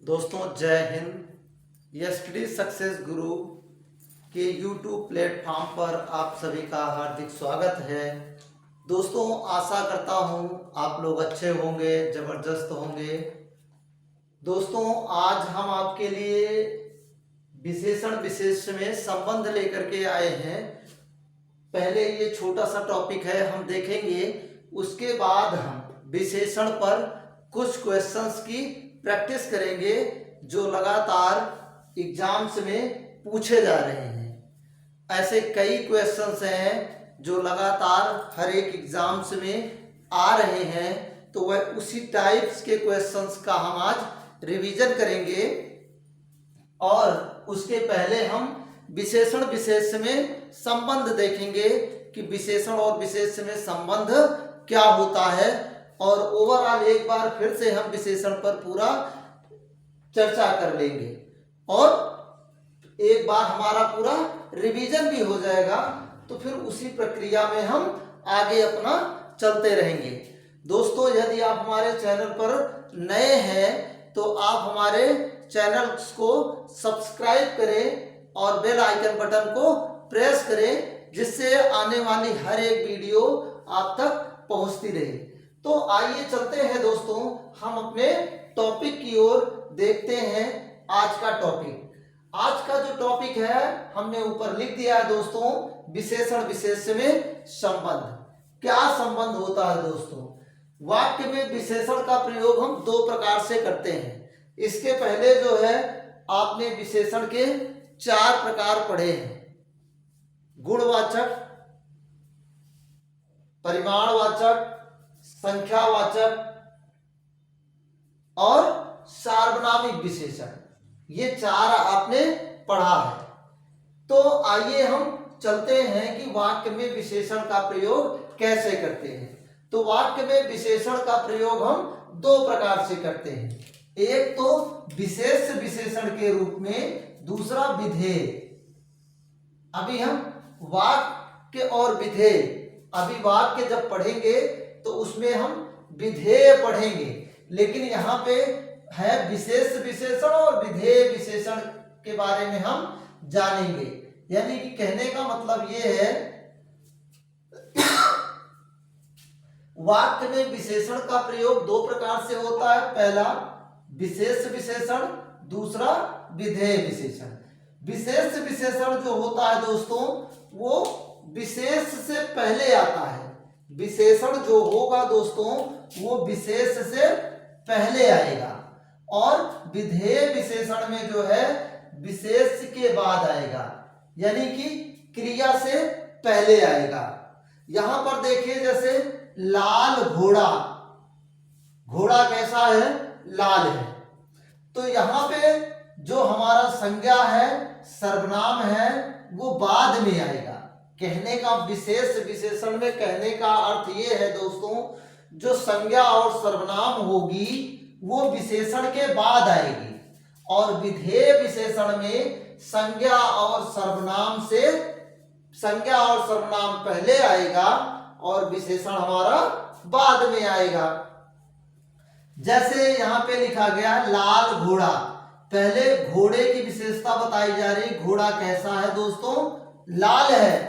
दोस्तों जय Hind. Yesterday success गुरु के यूट्यूब प्लेटफॉर्म पर आप सभी का हार्दिक स्वागत है। दोस्तों आशा करता हूँ आप लोग अच्छे होंगे, ज़बरदस्त होंगे। दोस्तों आज हम आपके लिए विशेषण विशेष में संबंध लेकर के आए हैं। पहले ये छोटा सा टॉपिक है, हम देखेंगे, उसके बाद हम विशेषण पर कुछ क्वेश्चंस की प्रैक्टिस करेंगे जो लगातार एग्जाम्स में पूछे जा रहे हैं। ऐसे कई क्वेश्चंस हैं जो लगातार हर एक एग्जाम्स में आ रहे हैं, तो वह उसी टाइप्स के क्वेश्चंस का हम आज रिवीजन करेंगे। और उसके पहले हम विशेषण विशेष में संबंध देखेंगे कि विशेषण और विशेष में संबंध क्या होता है, और ओवरऑल एक बार फिर से हम विशेषण पर पूरा चर्चा कर लेंगे और एक बार हमारा पूरा रिवीजन भी हो जाएगा। तो फिर उसी प्रक्रिया में हम आगे अपना चलते रहेंगे। दोस्तों यदि आप हमारे चैनल पर नए हैं तो आप हमारे चैनल को सब्सक्राइब करें और बेल आइकन बटन को प्रेस करें, जिससे आने वाली हर एक वीडियो आप तक पहुंचती रहे। तो आइए चलते हैं दोस्तों, हम अपने टॉपिक की ओर देखते हैं। आज का जो टॉपिक है हमने ऊपर लिख दिया है दोस्तों, विशेषण विशेष में संबंध। क्या संबंध होता है दोस्तों? वाक्य में विशेषण का प्रयोग हम दो प्रकार से करते हैं। इसके पहले जो है आपने विशेषण के 4 प्रकार पढ़े हैं: गुणवाचक, परिमाणवाचक, संख्यावाचक और सार्वनामिक विशेषण। ये 4 आपने पढ़ा है। तो आइए हम चलते हैं कि वाक्य में विशेषण का प्रयोग कैसे करते हैं। तो वाक्य में विशेषण का प्रयोग हम 2 प्रकार से करते हैं। एक तो विशेष विशेषण के रूप में, दूसरा विधेय। अभी हम वाक्य और विधेय, अभी वाक्य जब पढ़ेंगे तो उसमें हम विधेय पढ़ेंगे, लेकिन यहाँ पे है विशेष विशेषण और विधेय विशेषण के बारे में हम जानेंगे। यानी कि कहने का मतलब ये है, वाक्य में विशेषण का प्रयोग 2 प्रकार से होता है। पहला विशेष विशेषण, दूसरा विधेय विशेषण। विशेष विशेषण जो होता है दोस्तों वो विशेष से पहले आता है। विशेषण जो होगा दोस्तों वो विशेष से पहले आएगा, और विधेय विशेषण में जो है विशेष के बाद आएगा, यानी कि क्रिया से पहले आएगा। यहां पर देखिए, जैसे लाल घोड़ा, घोड़ा कैसा है? लाल है। तो यहां पे जो हमारा संज्ञा है, सर्वनाम है, वो बाद में आएगा। कहने का विशेष विशेषण में कहने का अर्थ ये है दोस्तों, जो संज्ञा और सर्वनाम होगी वो विशेषण के बाद आएगी, और विधेय विशेषण में संज्ञा और सर्वनाम पहले आएगा और विशेषण हमारा बाद में आएगा। जैसे यहाँ पे लिखा गया लाल घोड़ा, पहले घोड़े की विशेषता बताई जा रही। घोड़ा कैसा है दोस्तों? लाल है।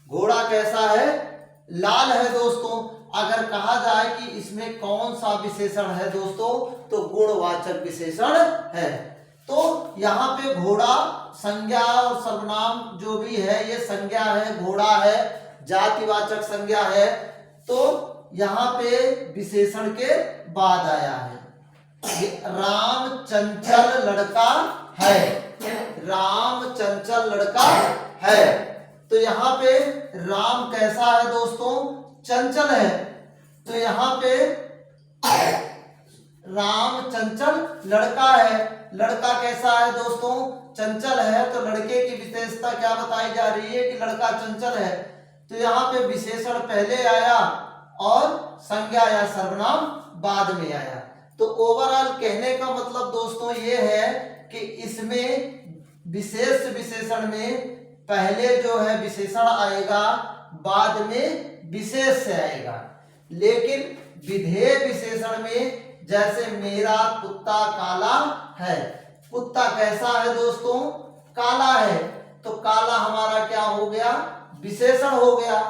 घोड़ा कैसा है? लाल है दोस्तों। अगर कहा जाए कि इसमें कौन सा विशेषण है दोस्तों, तो गुणवाचक विशेषण है। तो यहाँ पे घोड़ा संज्ञा और सर्वनाम जो भी है, ये संज्ञा है, घोड़ा है, जातिवाचक संज्ञा है। तो यहाँ पे विशेषण के बाद आया है। राम चंचल लड़का है। राम चंचल लड़का है। तो यहाँ पे राम कैसा है दोस्तों? चंचल है। तो यहाँ पे राम चंचल लड़का है। लड़का कैसा है दोस्तों? चंचल है। तो लड़के की विशेषता क्या बताई जा रही है कि लड़का चंचल है। तो यहाँ पे विशेषण पहले आया और संज्ञा या सर्वनाम बाद में आया। तो ओवरऑल कहने का मतलब दोस्तों ये है कि इसमें विशेष विशेषण में पहले जो है विशेषण आएगा, बाद में विशेष से आएगा। लेकिन विधेय विशेषण में जैसे मेरा कुत्ता काला है। कुत्ता कैसा है दोस्तों? काला है। तो काला हमारा क्या हो गया? विशेषण हो गया।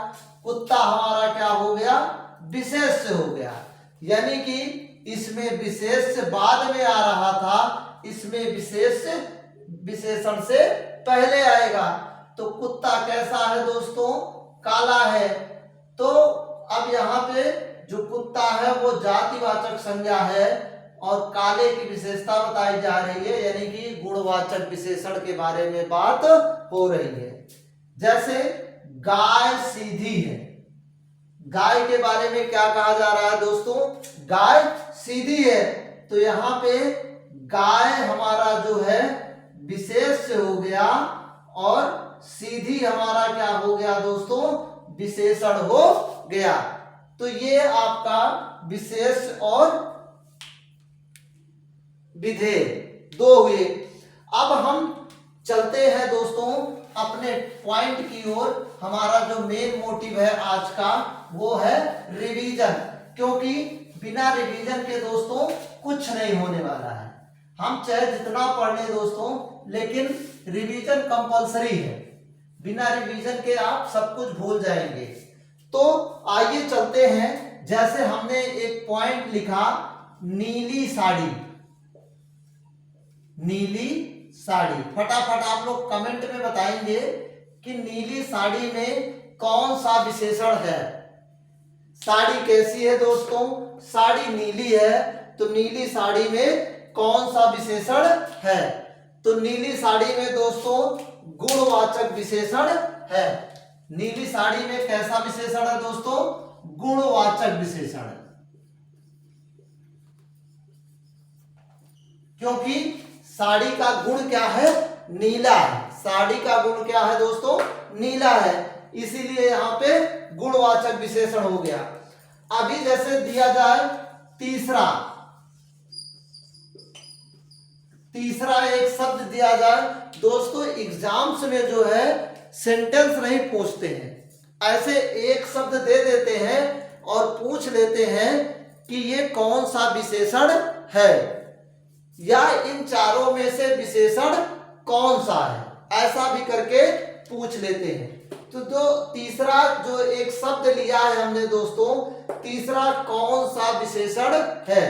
कुत्ता हमारा क्या हो गया? विशेष हो गया। यानी कि इसमें विशेष बाद में आ रहा था, इसमें विशेष विशेषण से पहले आएगा। तो कुत्ता कैसा है दोस्तों? काला है। तो अब यहाँ पे जो कुत्ता है वो जातिवाचक संज्ञा है और काले की विशेषता बताई जा रही है, यानी कि गुणवाचक विशेषण के बारे में बात हो रही है। जैसे गाय सीधी है। गाय के बारे में क्या कहा जा रहा है दोस्तों? गाय सीधी है। तो यहाँ पे गाय हमारा जो है विशेष हो गया और सीधी हमारा क्या हो गया दोस्तों? विशेषण हो गया। तो ये आपका विशेष और विधेय दो हुए। अब हम चलते हैं दोस्तों अपने पॉइंट की ओर। हमारा जो मेन मोटिव है आज का वो है रिवीजन, क्योंकि बिना रिवीजन के दोस्तों कुछ नहीं होने वाला है। हम चाहे जितना पढ़ लें दोस्तों, लेकिन रिवीजन कंपलसरी है। बिना रिवीजन के आप सब कुछ भूल जाएंगे। तो आइए चलते हैं। जैसे हमने एक पॉइंट लिखा नीली साड़ी। नीली साड़ी, फटाफट आप लोग कमेंट में बताएंगे कि नीली साड़ी में कौन सा विशेषण है। साड़ी कैसी है दोस्तों? साड़ी नीली है। तो नीली साड़ी में कौन सा विशेषण है? तो नीली साड़ी में दोस्तों गुणवाचक विशेषण है। नीली साड़ी में कैसा विशेषण है दोस्तों? गुणवाचक विशेषण। क्योंकि साड़ी का गुण क्या है? नीला है। साड़ी का गुण क्या है दोस्तों? नीला है। इसीलिए यहां पे गुणवाचक विशेषण हो गया। अभी जैसे दिया जाए तीसरा एक शब्द दिया जाए दोस्तों। एग्जाम्स में जो है सेंटेंस नहीं पूछते हैं, ऐसे एक शब्द दे देते हैं और पूछ लेते हैं कि ये कौन सा विशेषण है, या इन चारों में से विशेषण कौन सा है, ऐसा भी करके पूछ लेते हैं। तो तीसरा जो एक शब्द लिया है हमने दोस्तों, तीसरा कौन सा विशेषण है।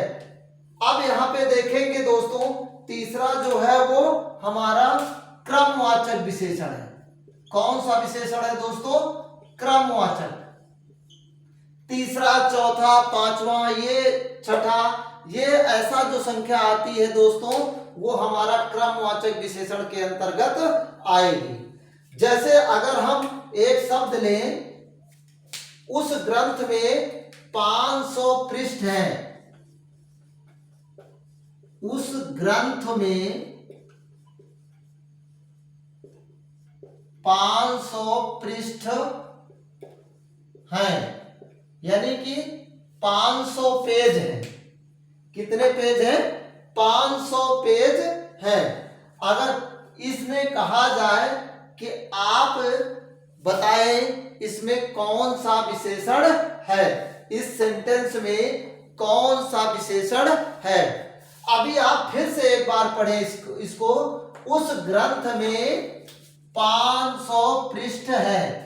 अब यहां पे देखेंगे दोस्तों, तीसरा जो है वो हमारा क्रमवाचक विशेषण है। कौन सा विशेषण है दोस्तों? क्रमवाचक। तीसरा, चौथा, पांचवा, ये छठा, ये ऐसा जो संख्या आती है दोस्तों वो हमारा क्रमवाचक विशेषण के अंतर्गत आएगी। जैसे अगर हम एक शब्द लें, उस ग्रंथ में 500 पृष्ठ हैं, उस ग्रंथ में 500 पृष्ठ हैं, यानी कि 500 पेज हैं। कितने पेज हैं? 500 पेज हैं। अगर इसमें कहा जाए कि आप बताएं इसमें कौन सा विशेषण है, इस सेंटेंस में कौन सा विशेषण है। अभी आप फिर से एक बार पढ़ें इसको। उस ग्रंथ में 500 पृष्ठ है।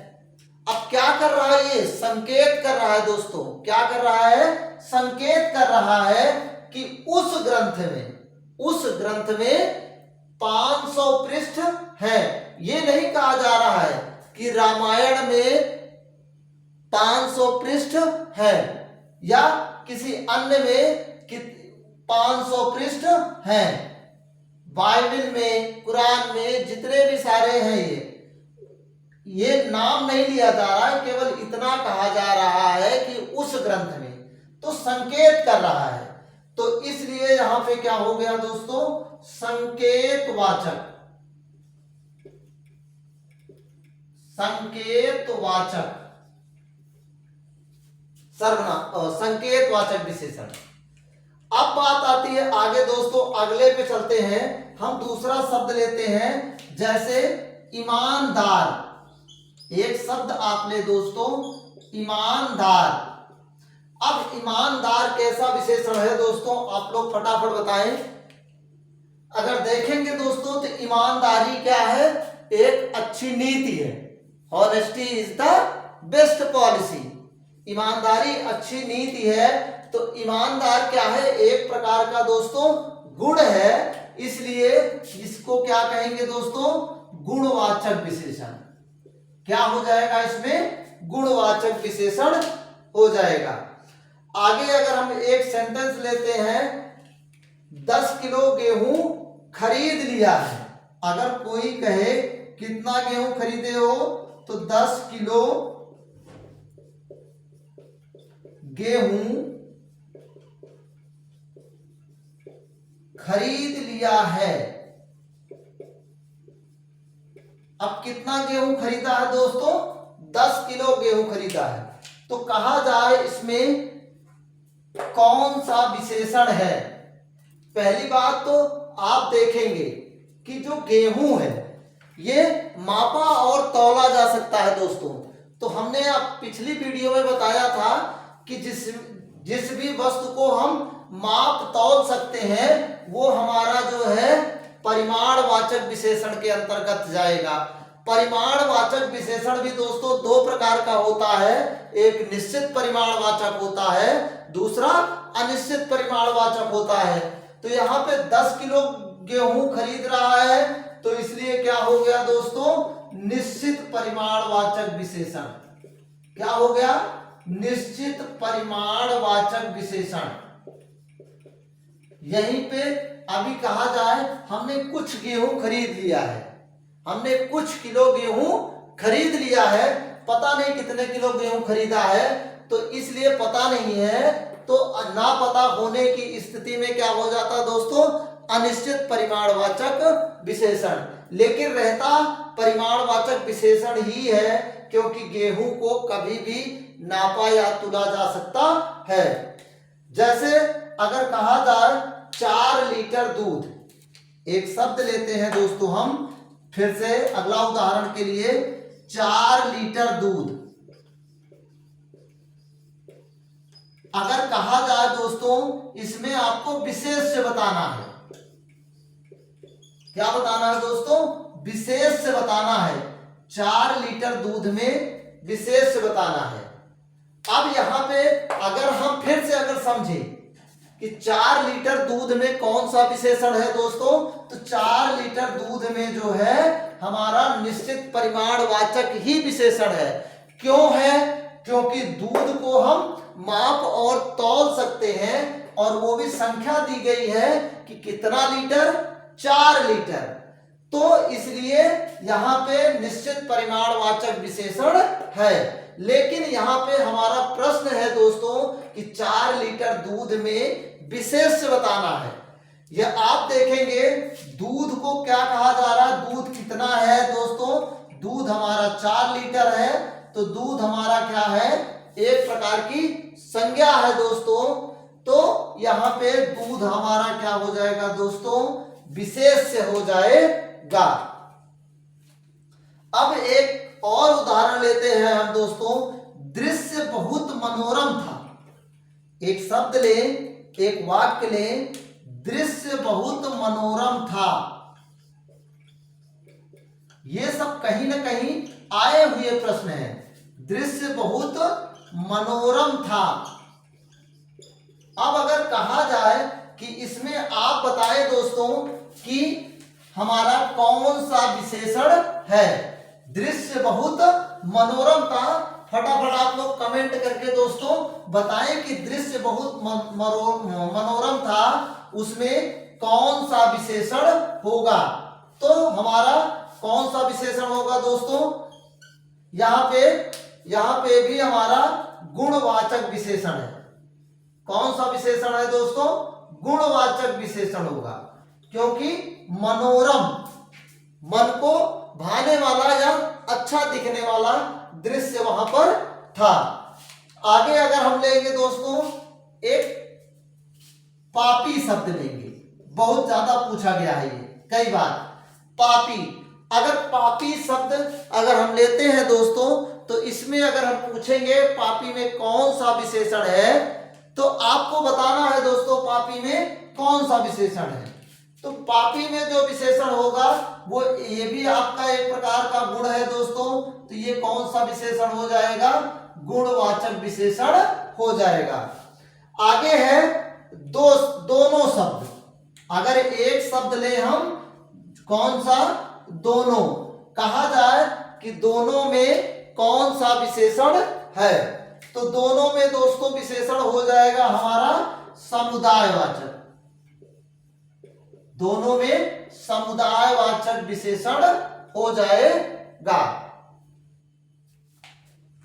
अब क्या कर रहा है? ये संकेत कर रहा है दोस्तों। क्या कर रहा है? संकेत कर रहा है कि उस ग्रंथ में 500 पृष्ठ है। ये नहीं कहा जा रहा है कि रामायण में 500 पृष्ठ है या किसी अन्य में 500 पृष्ठ हैं। बाइबल में, कुरान में जितने भी सारे हैं, ये नाम नहीं लिया जा रहा है, केवल इतना कहा जा रहा है कि उस ग्रंथ में, तो संकेत कर रहा है। तो इसलिए यहां पे क्या हो गया दोस्तों? संकेतवाचक। संकेतवाचक सर्वनाम, संकेतवाचक विशेषण। अब बात आती है आगे दोस्तों, अगले पे चलते हैं। हम दूसरा शब्द लेते हैं, जैसे ईमानदार। एक शब्द आप ले दोस्तों, ईमानदार। अब ईमानदार कैसा विशेषण है दोस्तों, आप लोग फटाफट बताएं। अगर देखेंगे दोस्तों तो ईमानदारी क्या है, एक अच्छी नीति है। Honesty is the best policy. ईमानदारी अच्छी नीति है, तो ईमानदार क्या है, एक प्रकार का दोस्तों गुण है, इसलिए इसको क्या कहेंगे दोस्तों, गुणवाचक विशेषण। क्या हो जाएगा इसमें, गुणवाचक विशेषण हो जाएगा। आगे अगर हम एक सेंटेंस लेते हैं, 10 किलो गेहूं खरीद लिया है। अगर कोई कहे कितना गेहूं खरीदे हो, तो 10 किलो गेहूं खरीद लिया है। अब कितना गेहूं खरीदा है दोस्तों, 10 किलो गेहूं खरीदा है। तो कहा जाए इसमें कौन सा विशेषण है। पहली बात तो आप देखेंगे कि जो गेहूं है ये मापा और तौला जा सकता है दोस्तों। तो हमने अब पिछली वीडियो में बताया था कि जिस भी वस्तु को हम माप तौल सकते हैं वो हमारा जो है परिमाणवाचक विशेषण के अंतर्गत जाएगा। परिमाणवाचक विशेषण भी दोस्तों दो प्रकार का होता है, एक निश्चित परिमाणवाचक होता है, दूसरा अनिश्चित परिमाणवाचक होता है। तो यहाँ पे 10 किलो गेहूं खरीद रहा है, तो इसलिए क्या हो गया दोस्तों, निश्चित परिमाणवाचक विशेषण। क्या हो गया, निश्चित परिमाणवाचक विशेषण। यहीं पे अभी कहा जाए हमने कुछ गेहूं खरीद लिया है, हमने कुछ किलो गेहूं खरीद लिया है, पता नहीं कितने किलो गेहूं खरीदा है, तो इसलिए पता नहीं है, तो ना पता होने की स्थिति में क्या हो जाता दोस्तों, अनिश्चित परिमाणवाचक विशेषण। लेकिन रहता परिमाणवाचक विशेषण ही है, क्योंकि गेहूं को कभी भी नापा या तुला जा सकता है। जैसे अगर कहा जाए 4 लीटर दूध, एक शब्द लेते हैं दोस्तों हम फिर से अगला उदाहरण के लिए, 4 लीटर दूध। अगर कहा जाए दोस्तों इसमें आपको विशेष से बताना है। क्या बताना है दोस्तों, विशेष से बताना है। 4 लीटर दूध में विशेष से बताना है। अब यहां पे अगर हम फिर से अगर समझे कि 4 लीटर दूध में कौन सा विशेषण है दोस्तों, तो 4 लीटर दूध में जो है हमारा निश्चित परिमाणवाचक ही विशेषण है। क्यों है, क्योंकि दूध को हम माप और तौल सकते हैं, और वो भी संख्या दी गई है कि कितना लीटर, 4 लीटर। तो इसलिए यहां पे निश्चित परिमाणवाचक विशेषण है। लेकिन यहां पे हमारा प्रश्न है दोस्तों कि 4 लीटर दूध में विशेष से बताना है। यह आप देखेंगे दूध को क्या कहा जा रहा है, दूध कितना है दोस्तों, दूध हमारा 4 लीटर है, तो दूध हमारा क्या है, एक प्रकार की संज्ञा है दोस्तों। तो यहां पे दूध हमारा क्या हो जाएगा दोस्तों, विशेष से हो जाएगा। अब एक और उदाहरण लेते हैं हम दोस्तों, दृश्य बहुत मनोरम था। एक शब्द ले, एक वाक्य ले, दृश्य बहुत मनोरम था। ये सब कहीं ना कहीं आए हुए प्रश्न हैं। दृश्य बहुत मनोरम था। अब अगर कहा जाए कि इसमें आप बताएं दोस्तों कि हमारा कौन सा विशेषण है। दृश्य बहुत मनोरम था, फटाफट आप लोग कमेंट करके दोस्तों बताएं कि दृश्य बहुत मनोरम था, उसमें कौन सा विशेषण होगा। तो हमारा कौन सा विशेषण होगा दोस्तों, यहां पे भी हमारा गुणवाचक विशेषण है। कौन सा विशेषण है दोस्तों, गुणवाचक विशेषण होगा, क्योंकि मनोरम, मन को भाने वाला या अच्छा दिखने वाला दृश्य वहां पर था। आगे अगर हम लेंगे दोस्तों, एक पापी शब्द लेंगे, बहुत ज्यादा पूछा गया है ये कई बार। पापी, अगर पापी शब्द अगर हम लेते हैं दोस्तों, तो इसमें अगर हम पूछेंगे पापी में कौन सा विशेषण है, तो आपको बताना है दोस्तों पापी में कौन सा विशेषण है। तो पापी में जो विशेषण होगा वो ये भी आपका एक प्रकार का गुण है दोस्तों, तो ये कौन सा विशेषण हो जाएगा, गुणवाचक विशेषण हो जाएगा। आगे है दोनों शब्द। अगर एक शब्द ले हम, कौन सा, दोनों, कहा जाए कि दोनों में कौन सा विशेषण है, तो दोनों में दोस्तों विशेषण हो जाएगा हमारा समुदायवाचक। दोनों में समुदायवाचक विशेषण हो जाएगा।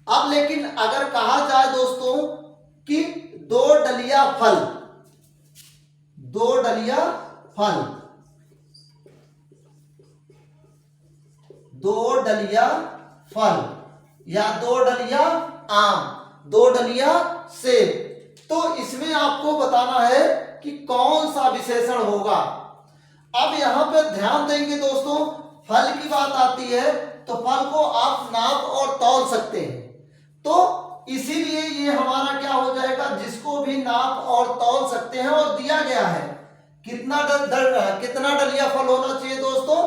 अब लेकिन अगर कहा जाए दोस्तों कि दो डलिया फल, दो डलिया फल, दो डलिया फल या दो डलिया आम, दो डलिया सेब, तो इसमें आपको बताना है कि कौन सा विशेषण होगा। अब यहां पे ध्यान देंगे दोस्तों, फल की बात आती है तो फल को आप नाप और तौल सकते हैं, तो इसीलिए ये हमारा क्या हो जाएगा, जिसको भी नाप और तौल सकते हैं, और दिया गया है कितना डलिया फल होना चाहिए दोस्तों,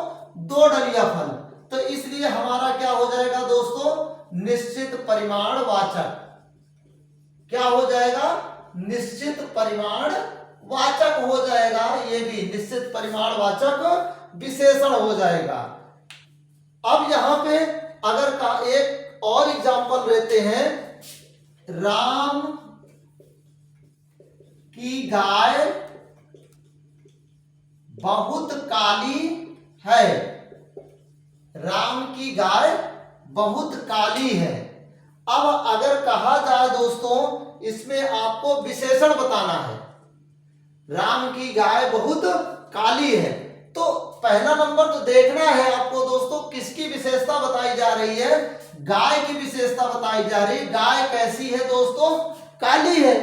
दो डलिया फल, तो इसलिए हमारा क्या हो जाएगा दोस्तों, निश्चित परिमाण वाचक। क्या हो जाएगा, निश्चित परिमाण वाचक हो जाएगा, ये भी निश्चित परिमाण वाचक विशेषण हो जाएगा। अब यहां पे अगर का एक और एग्जांपल लेते हैं, राम की गाय बहुत काली है, राम की गाय बहुत काली है। अब अगर कहा जाए दोस्तों, इसमें आपको विशेषण बताना है, राम की गाय बहुत काली है, तो पहला नंबर तो देखना है आपको दोस्तों किसकी विशेषता बताई जा रही है, गाय की विशेषता बताई जा रही है। गाय कैसी है दोस्तों, काली है।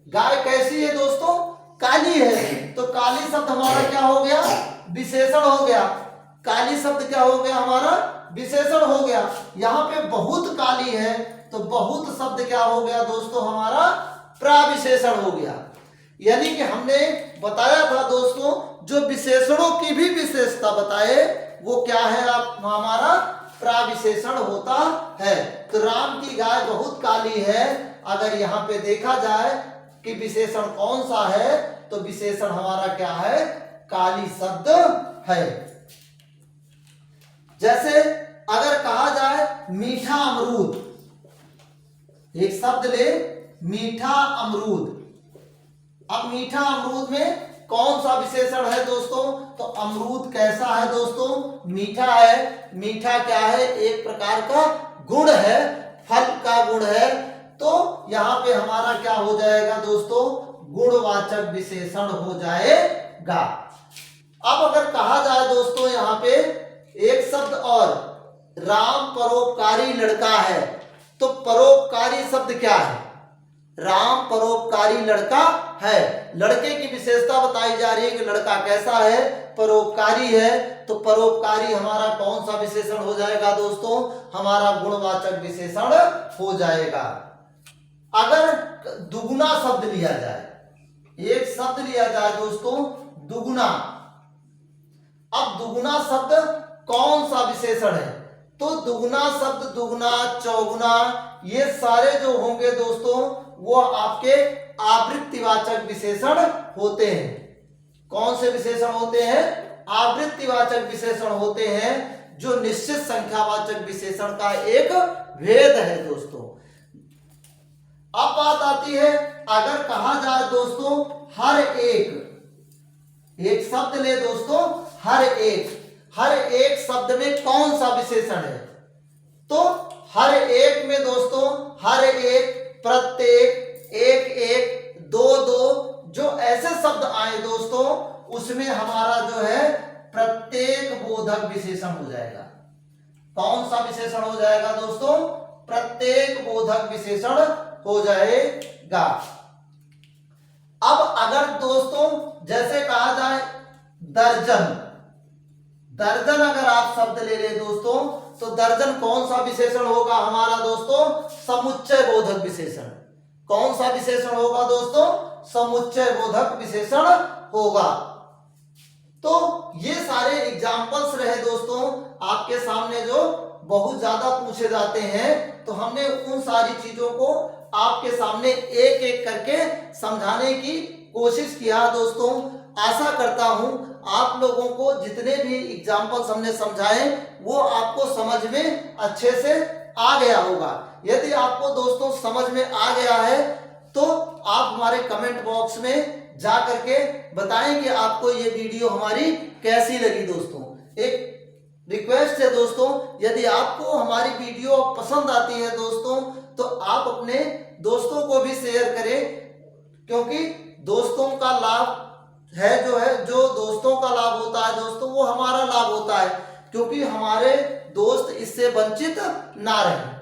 गाय कैसी है दोस्तों, काली है, तो काली शब्द हमारा क्या हो गया, विशेषण हो गया। काली शब्द क्या हो गया हमारा, विशेषण हो गया। यहां पे बहुत काली है तो बहुत शब्द क्या हो गया दोस्तों, हमारा प्राविशेषण हो गया। यानी कि हमने बताया था दोस्तों, जो विशेषणों की भी विशेषता बताए वो क्या है, आप हमारा प्राविशेषण होता है। तो राम की गाय बहुत काली है, अगर यहाँ पे देखा जाए कि विशेषण कौन सा है, तो विशेषण हमारा क्या है, काली शब्द है। जैसे अगर कहा जाए मीठा अमरूद, एक शब्द ले, मीठा अमरूद। अब मीठा अमरूद में कौन सा विशेषण है दोस्तों, तो अमरूद कैसा है दोस्तों, मीठा है। मीठा क्या है, एक प्रकार का गुण है, फल का गुण है, तो यहां पे हमारा क्या हो जाएगा दोस्तों, गुणवाचक विशेषण हो जाएगा। अब अगर कहा जाए दोस्तों यहां पे एक शब्द और, राम परोपकारी लड़का है, तो परोपकारी शब्द क्या है, राम परोपकारी लड़का है। लड़के की विशेषता बताई जा रही है कि लड़का कैसा है, परोपकारी है, तो परोपकारी हमारा कौन सा विशेषण हो जाएगा दोस्तों, हमारा गुणवाचक विशेषण हो जाएगा। अगर दुगुना शब्द लिया जाए, एक शब्द लिया जाए दोस्तों दुगुना, अब दुगुना शब्द कौन सा विशेषण है, तो दुगुना शब्द, दुगुना, चौगुना, ये सारे जो होंगे दोस्तों वो आपके आवृत्तिवाचक विशेषण होते हैं। कौन से विशेषण होते हैं, आवृत्तिवाचक विशेषण होते हैं, जो निश्चित संख्यावाचक विशेषण का एक भेद है दोस्तों। अब बात आती है, अगर कहा जाए दोस्तों हर एक शब्द ले दोस्तों, हर एक शब्द में कौन सा विशेषण है, तो हर एक में दोस्तों, हर एक, प्रत्येक, एक एक, दो दो, जो ऐसे शब्द आए दोस्तों उसमें हमारा जो है प्रत्येक बोधक विशेषण हो जाएगा। कौन सा विशेषण हो जाएगा दोस्तों, प्रत्येक बोधक विशेषण हो जाएगा। अब अगर दोस्तों जैसे कहा जाए दर्जन, दर्जन अगर आप शब्द ले ले दोस्तों, तो दर्जन कौन सा विशेषण होगा हमारा दोस्तों? समुच्चय बोधक विशेषण। कौन सा विशेषण होगा दोस्तों? समुच्चय बोधक विशेषण होगा। तो ये सारे एग्जाम्पल्स रहे दोस्तों आपके सामने जो बहुत ज्यादा पूछे जाते हैं, तो हमने उन सारी चीजों को आपके सामने एक एक करके समझाने की कोशिश किया दोस्तों। आशा करता हूं आप लोगों को जितने भी एग्जाम्पल्स हमने समझाए वो आपको समझ में अच्छे से आ गया होगा। यदि आपको दोस्तों समझ में आ गया है तो आप हमारे कमेंट बॉक्स में जा करके बताएं कि आपको ये वीडियो हमारी कैसी लगी। दोस्तों एक रिक्वेस्ट है दोस्तों, यदि आपको हमारी वीडियो पसंद आती है दोस्तों तो आप अपने दोस्तों को भी शेयर करें, क्योंकि दोस्तों का लाभ जो दोस्तों का लाभ होता है दोस्तों वो हमारा लाभ होता है, क्योंकि हमारे दोस्त इससे वंचित ना रहे।